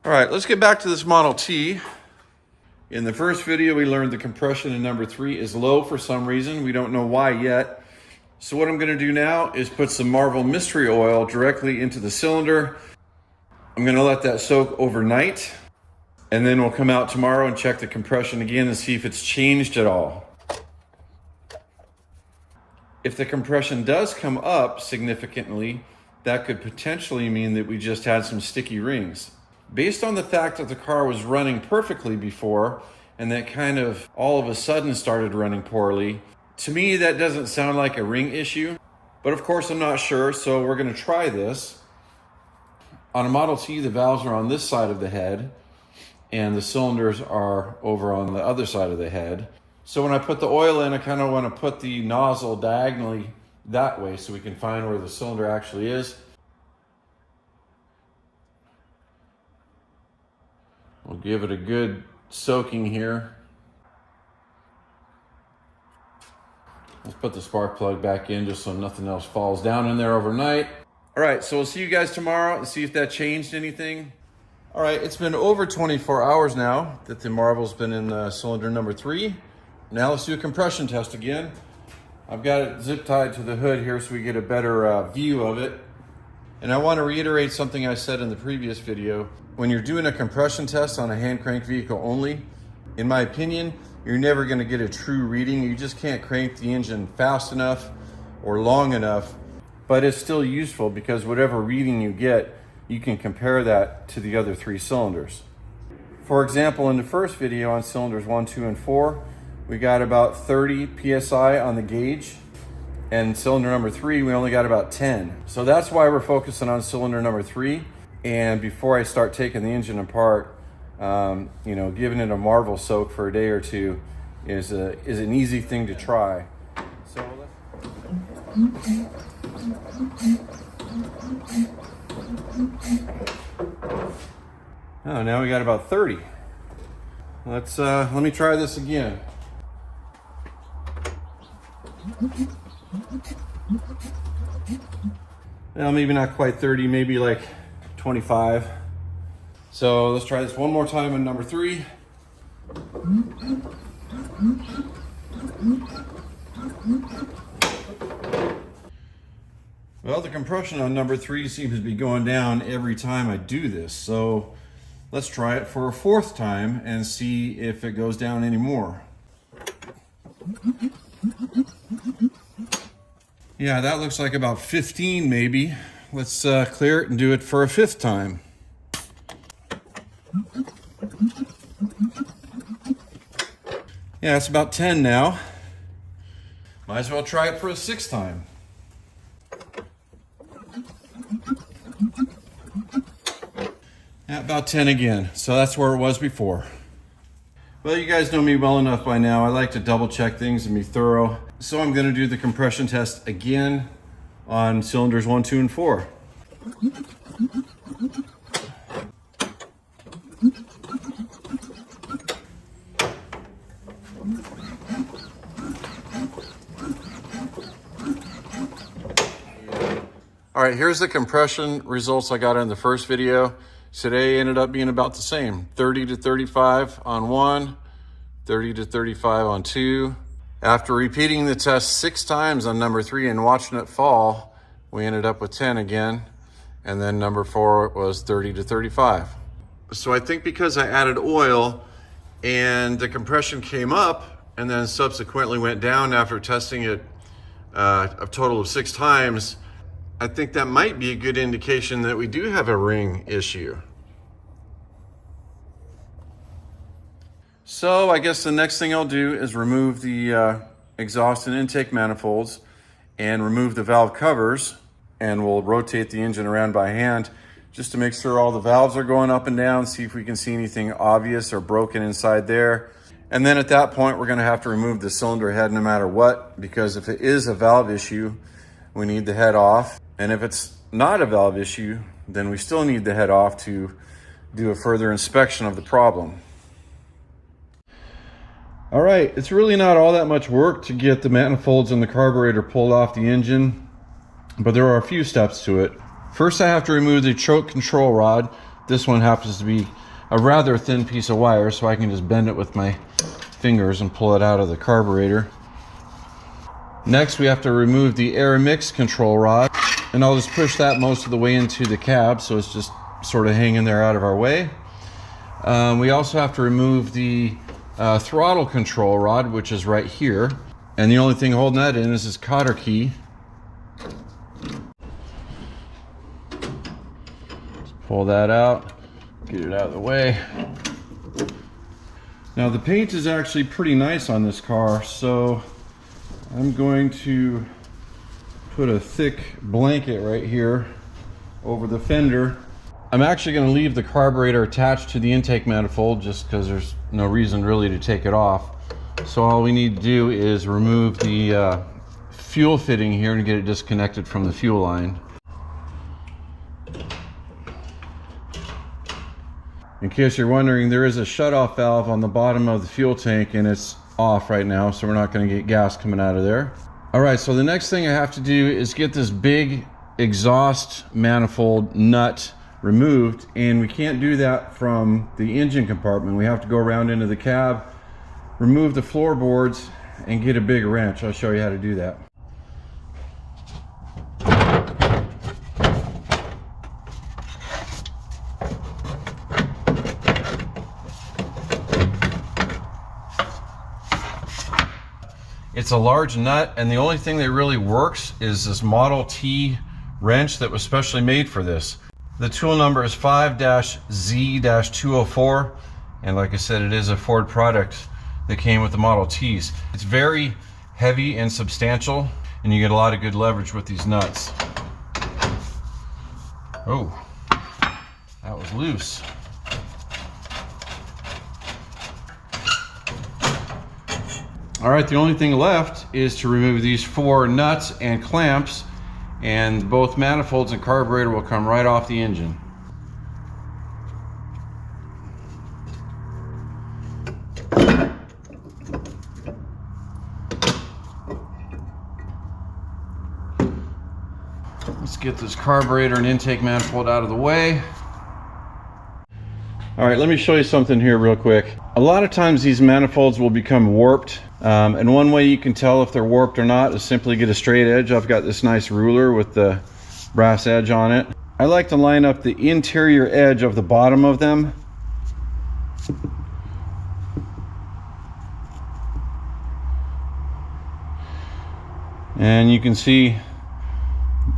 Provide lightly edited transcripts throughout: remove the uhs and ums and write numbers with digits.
All right, let's get back to this Model T. In the first video, we learned the compression in number 3 is low for some reason. We don't know why yet. So what I'm gonna do now is put some Marvel Mystery Oil directly into the cylinder. I'm gonna let that soak overnight, and then we'll come out tomorrow and check the compression again and see if it's changed at all. If the compression does come up significantly, that could potentially mean that we just had some sticky rings. Based on the fact that the car was running perfectly before, and that kind of all of a sudden started running poorly, to me that doesn't sound like a ring issue. But of course I'm not sure, so we're gonna try this. On a Model T, the valves are on this side of the head, and the cylinders are over on the other side of the head. So when I put the oil in, I kind of want to put the nozzle diagonally that way so we can find where the cylinder actually is. We'll give it a good soaking here. Let's put the spark plug back in just so nothing else falls down in there overnight. All right, so we'll see you guys tomorrow and see if that changed anything. All right, it's been over 24 hours now that the Marvel's been in cylinder number 3. Now let's do a compression test again. I've got it zip tied to the hood here so we get a better view of it. And I want to reiterate something I said in the previous video. When you're doing a compression test on a hand crank vehicle only, in my opinion, you're never going to get a true reading. You just can't crank the engine fast enough or long enough, but it's still useful because whatever reading you get, you can compare that to the other 3 cylinders. For example, in the first video on cylinders 1, 2, and 4, we got about 30 PSI on the gauge, and cylinder number 3, we only got about 10. So that's why we're focusing on cylinder number 3. And before I start taking the engine apart, you know, giving it a Marvel soak for a day or two is an easy thing to try. So oh, now we got about 30. Let me try this again. Well, maybe not quite 30, maybe like 25. So let's try this one more time on number 3. Well, the compression on number 3 seems to be going down every time I do this. So let's try it for a 4th time and see if it goes down anymore. Yeah, that looks like about 15 maybe. Let's clear it and do it for a 5th time. Yeah, it's about 10 now. Might as well try it for a 6th time. Yeah, about 10 again. So that's where it was before. Well, you guys know me well enough by now. I like to double check things and be thorough. So I'm gonna do the compression test again on cylinders 1, 2, and 4. All right, here's the compression results I got in the first video. Today ended up being about the same. 30 to 35 on 1, 30 to 35 on 2. After repeating the test 6 times on number 3 and watching it fall, we ended up with 10 again. And then number 4 was 30 to 35. So I think because I added oil and the compression came up and then subsequently went down after testing it a total of 6 times, I think that might be a good indication that we do have a ring issue. So I guess the next thing I'll do is remove the exhaust and intake manifolds and remove the valve covers, and we'll rotate the engine around by hand just to make sure all the valves are going up and down, see if we can see anything obvious or broken inside there. And then at that point, we're gonna have to remove the cylinder head no matter what, because if it is a valve issue, we need the head off. And if it's not a valve issue, then we still need the head off to do a further inspection of the problem. All right, it's really not all that much work to get the manifolds and the carburetor pulled off the engine, but there are a few steps to it. First, I have to remove the choke control rod This one happens to be a rather thin piece of wire, so I can just bend it with my fingers and pull it out of the carburetor. Next, we have to remove the air mix control rod, and I'll just push that most of the way into the cab, so it's just sort of hanging there out of our way. We also have to remove the throttle control rod, which is right here, and the only thing holding that in is this cotter key. Pull that out, get it out of the way. Now the paint is actually pretty nice on this car, so I'm going to put a thick blanket right here over the fender. I'm actually going to leave the carburetor attached to the intake manifold just because there's no reason really to take it off. So all we need to do is remove the fuel fitting here and get it disconnected from the fuel line. In case you're wondering, there is a shutoff valve on the bottom of the fuel tank and it's off right now, so we're not going to get gas coming out of there. All right, so the next thing I have to do is get this big exhaust manifold nut removed, and we can't do that from the engine compartment. We have to go around into the cab, remove the floorboards, and get a big wrench. I'll show you how to do that. It's a large nut, and the only thing that really works is this Model T wrench that was specially made for this. The tool number is 5-Z-204, and like I said, it is a Ford product that came with the Model Ts. It's very heavy and substantial, and you get a lot of good leverage with these nuts. Oh, that was loose. All right, the only thing left is to remove these 4 nuts and clamps, and both manifolds and carburetor will come right off the engine. Let's get this carburetor and intake manifold out of the way. All right, let me show you something here real quick. A lot of times these manifolds will become warped. And one way you can tell if they're warped or not is simply get a straight edge. I've got this nice ruler with the brass edge on it. I like to line up the interior edge of the bottom of them. And you can see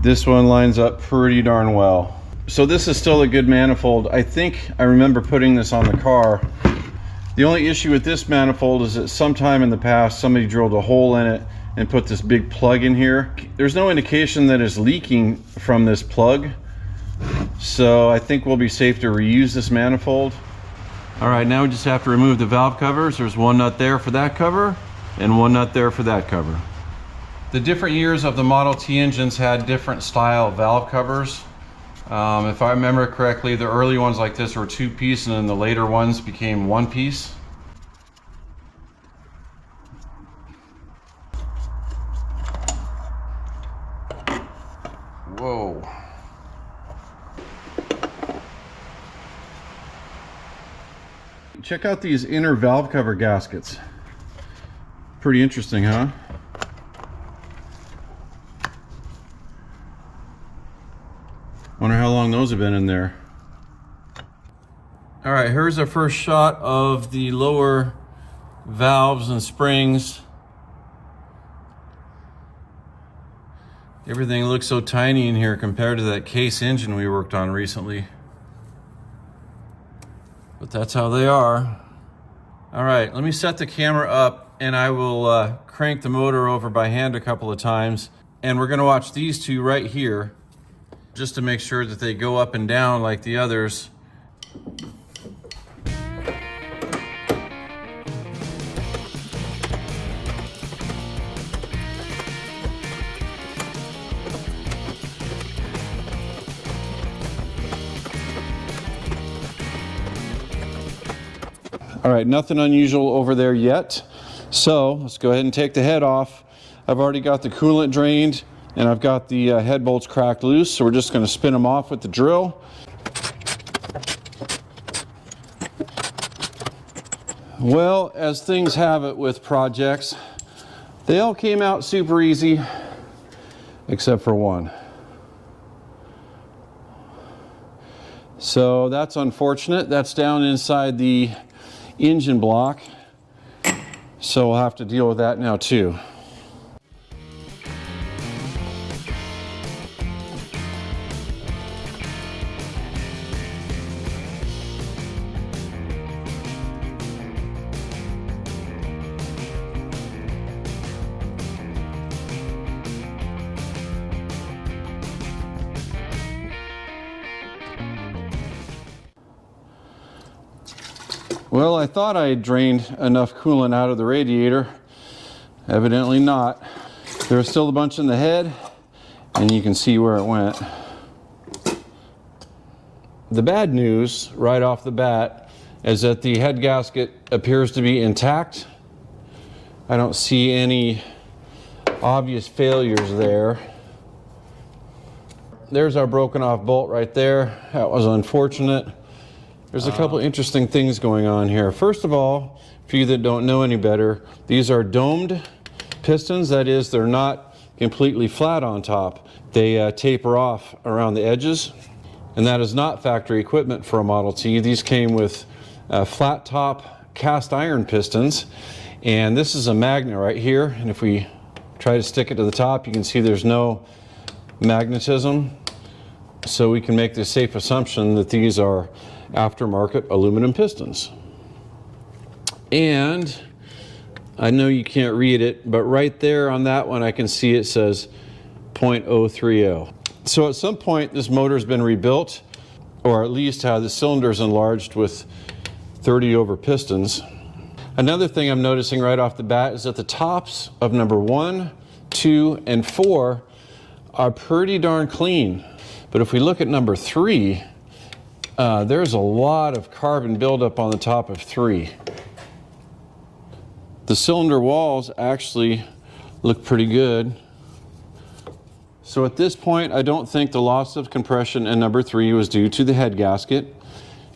this one lines up pretty darn well. So this is still a good manifold. I think I remember putting this on the car. The only issue with this manifold is that sometime in the past somebody drilled a hole in it and put this big plug in here. There's no indication that it's leaking from this plug, so I think we'll be safe to reuse this manifold. All right, now we just have to remove the valve covers. There's one nut there for that cover and one nut there for that cover. The different years of the Model T engines had different style valve covers. If I remember correctly, the early ones like this were 2-piece, and then the later ones became 1-piece. Whoa. Check out these inner valve cover gaskets. Pretty interesting, huh? Wonder how long those have been in there. All right, here's our first shot of the lower valves and springs. Everything looks so tiny in here compared to that case engine we worked on recently. But that's how they are. All right, let me set the camera up and I will crank the motor over by hand a couple of times. And we're gonna watch these two right here, just to make sure that they go up and down like the others. All right, nothing unusual over there yet. So let's go ahead and take the head off. I've already got the coolant drained, and I've got the head bolts cracked loose, so we're just going to spin them off with the drill. Well, as things have it with projects, they all came out super easy, except for one. So that's unfortunate. That's down inside the engine block. So we'll have to deal with that now too. Well, I thought I had drained enough coolant out of the radiator. Evidently not. There's still a bunch in the head, and you can see where it went. The bad news right off the bat is that the head gasket appears to be intact. I don't see any obvious failures there. There's our broken off bolt right there. That was unfortunate. There's a couple interesting things going on here. First of all, for you that don't know any better, these are domed pistons. That is, they're not completely flat on top. They taper off around the edges, and that is not factory equipment for a Model T. These came with flat top cast iron pistons, and this is a magnet right here, and if we try to stick it to the top, you can see there's no magnetism, so we can make the safe assumption that these are aftermarket aluminum pistons. And I know you can't read it, but right there on that one I can see it says 0.030. So at some point this motor's been rebuilt, or at least had the cylinders enlarged with 30 over pistons. Another thing I'm noticing right off the bat is that the tops of number 1, 2, and 4 are pretty darn clean. But if we look at number 3, there's a lot of carbon buildup on the top of 3. The cylinder walls actually look pretty good. So at this point, I don't think the loss of compression in number 3 was due to the head gasket.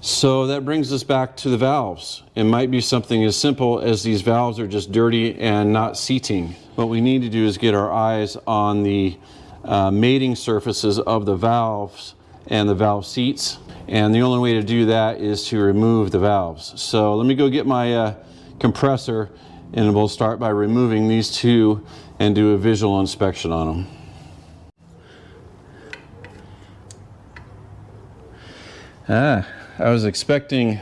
So that brings us back to the valves. It might be something as simple as these valves are just dirty and not seating. What we need to do is get our eyes on the mating surfaces of the valves and the valve seats. And the only way to do that is to remove the valves. So let me go get my compressor, and we'll start by removing these two and do a visual inspection on them. I was expecting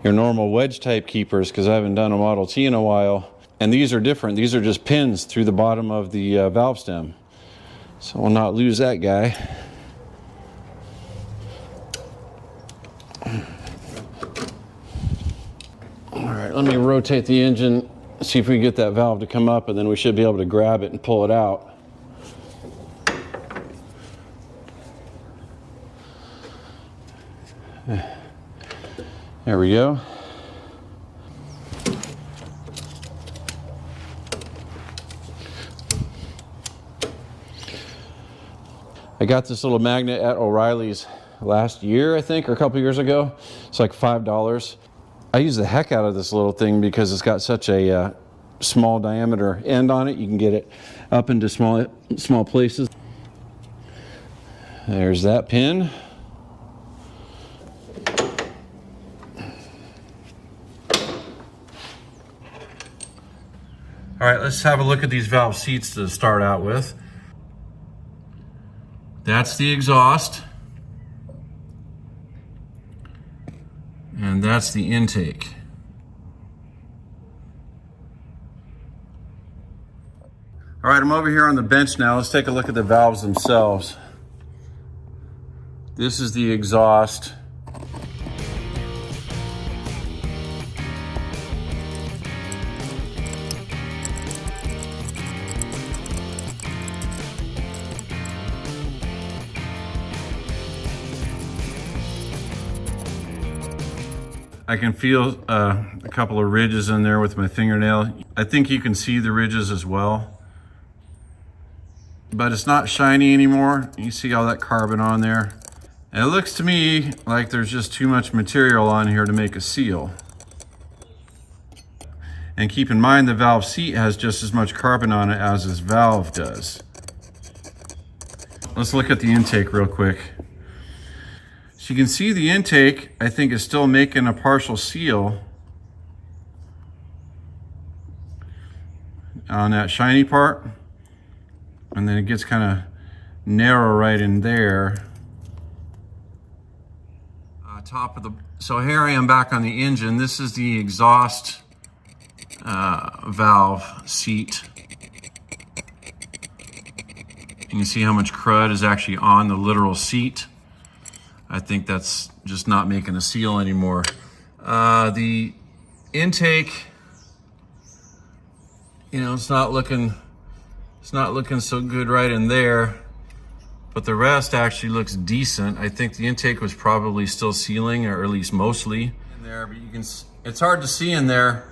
your normal wedge type keepers because I haven't done a Model T in a while. And these are different. These are just pins through the bottom of the valve stem. So we'll not lose that guy. All right, let me rotate the engine, see if we can get that valve to come up, and then we should be able to grab it and pull it out. There we go. I got this little magnet at O'Reilly's last year, I think, or a couple years ago. It's like $5. I use the heck out of this little thing because it's got such a small diameter end on it. You can get it up into small places. There's that pin. All right, let's have a look at these valve seats to start out with. That's the exhaust. And that's the intake. All right, I'm over here on the bench now. Let's take a look at the valves themselves. This is the exhaust. I can feel a couple of ridges in there with my fingernail. I think you can see the ridges as well. But it's not shiny anymore. You see all that carbon on there. And it looks to me like there's just too much material on here to make a seal. And keep in mind the valve seat has just as much carbon on it as this valve does. Let's look at the intake real quick. So you can see the intake, I think, is still making a partial seal on that shiny part. And then it gets kind of narrow right in there. So here I am back on the engine. This is the exhaust valve seat. You can see how much crud is actually on the literal seat. I think that's just not making a seal anymore. The intake, you know, it's not looking so good right in there, but the rest actually looks decent. I think the intake was probably still sealing, or at least mostly in there, but it's hard to see in there,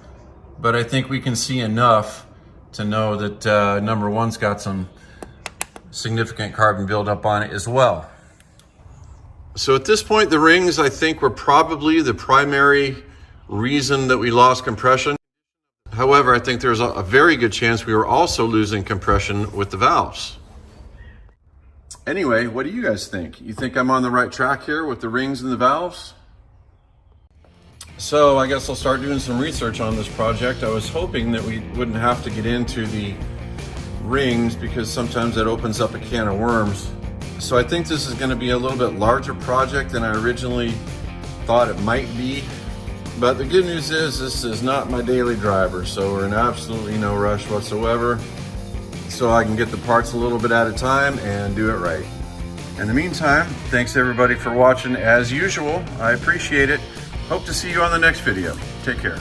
but I think we can see enough to know that number one's got some significant carbon buildup on it as well. So at this point, the rings, I think, were probably the primary reason that we lost compression. However, I think there's a very good chance we were also losing compression with the valves. Anyway, what do you guys think? You think I'm on the right track here with the rings and the valves? So I guess I'll start doing some research on this project. I was hoping that we wouldn't have to get into the rings because sometimes that opens up a can of worms. So I think this is going to be a little bit larger project than I originally thought it might be. But the good news is this is not my daily driver, so we're in absolutely no rush whatsoever. So I can get the parts a little bit at a time and do it right. In the meantime, thanks everybody for watching as usual. I appreciate it. Hope to see you on the next video. Take care.